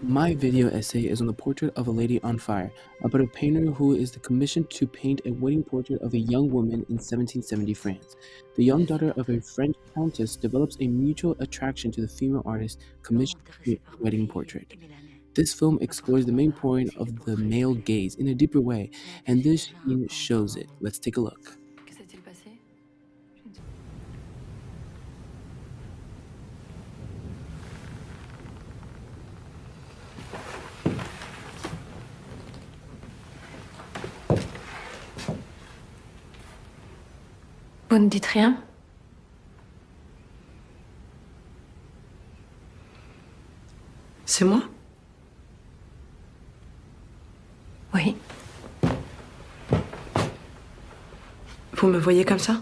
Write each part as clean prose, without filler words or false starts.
My video essay is on the portrait of a lady on fire, about a painter who is commissioned to paint a wedding portrait of a young woman in 1770 France. The young daughter of a French countess develops a mutual attraction to the female artist commissioned to paint a wedding portrait. This film explores the main point of the male gaze in a deeper way, and this scene shows it. Let's take a look. Que s'est-il passé? Je ne sais Vous ne dites rien? C'est moi? Oui. Vous me voyez comme ça?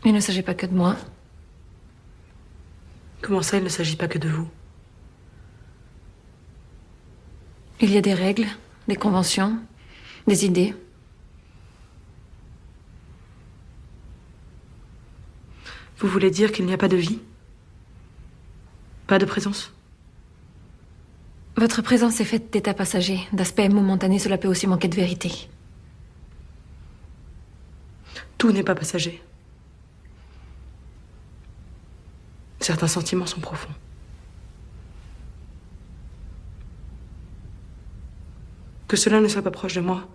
Il ne s'agit pas que de moi. Comment ça, il ne s'agit pas que de vous? Il y a des règles, des conventions, des idées. Vous voulez dire qu'il n'y a pas de vie? Pas de présence? Votre présence est faite d'états passagers, d'aspects momentanés, cela peut aussi manquer de vérité. Tout n'est pas passager. Certains sentiments sont profonds. Que cela ne soit pas proche de moi,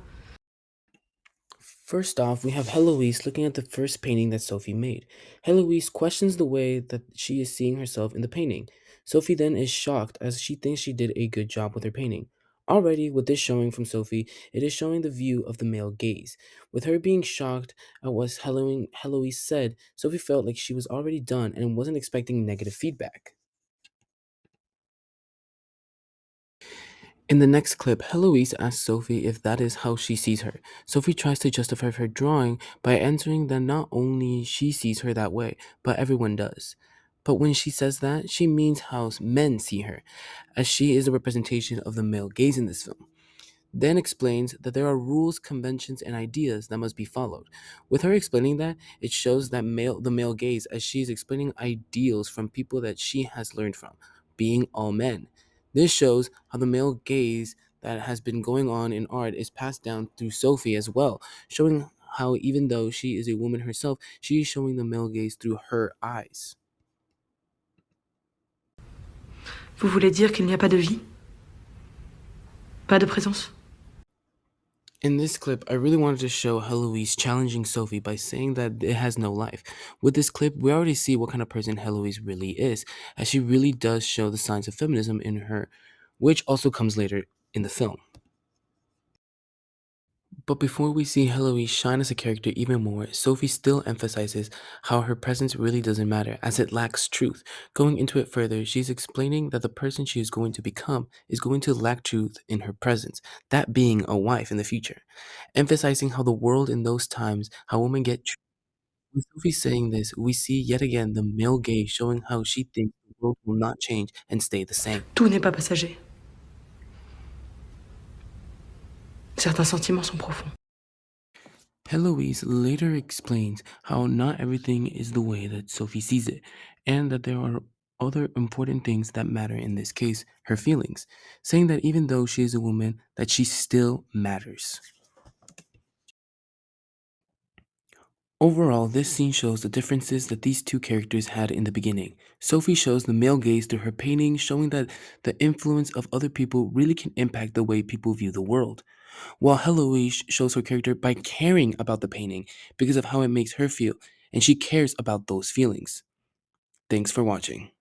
First off, we have Heloise looking at the first painting that Sophie made. Heloise questions the way that she is seeing herself in the painting. Sophie then is shocked as she thinks she did a good job with her painting. Already, with this showing from Sophie, it is showing the view of the male gaze. With her being shocked at what Heloise said, Sophie felt like she was already done and wasn't expecting negative feedback. In the next clip, Heloise asks Sophie if that is how she sees her. Sophie tries to justify her drawing by answering that not only she sees her that way, but everyone does. But when she says that, she means how men see her, as she is a representation of the male gaze in this film. Then explains that there are rules, conventions, and ideas that must be followed. With her explaining that, it shows that the male gaze as she is explaining ideals from people that she has learned from, being all men. This shows how the male gaze that has been going on in art is passed down through Sophie as well, showing how even though she is a woman herself, she is showing the male gaze through her eyes. vous voulez dire qu'il n'y a pas de vie? Pas de présence? In this clip, I really wanted to show Heloise challenging Sophie by saying that it has no life. With this clip, we already see what kind of person Heloise really is, as she really does show the signs of feminism in her, which also comes later in the film. But before we see Heloise shine as a character even more, Sophie still emphasizes how her presence really doesn't matter, as it lacks truth. Going into it further, she's explaining that the person she is going to become is going to lack truth in her presence, that being a wife in the future. Emphasizing how the world in those times, how women get treated. With Sophie saying this, we see yet again the male gaze showing how she thinks the world will not change and stay the same. Tout n'est pas passager. Certains sentiments sont profonds. Heloise later explains how not everything is the way that Sophie sees it, and that there are other important things that matter in this case, her feelings, saying that even though she is a woman, that she still matters. Overall, this scene shows the differences that these two characters had in the beginning. Sophie shows the male gaze through her painting, showing that the influence of other people really can impact the way people view the world. While Heloise shows her character by caring about the painting because of how it makes her feel, and she cares about those feelings. Thanks for watching.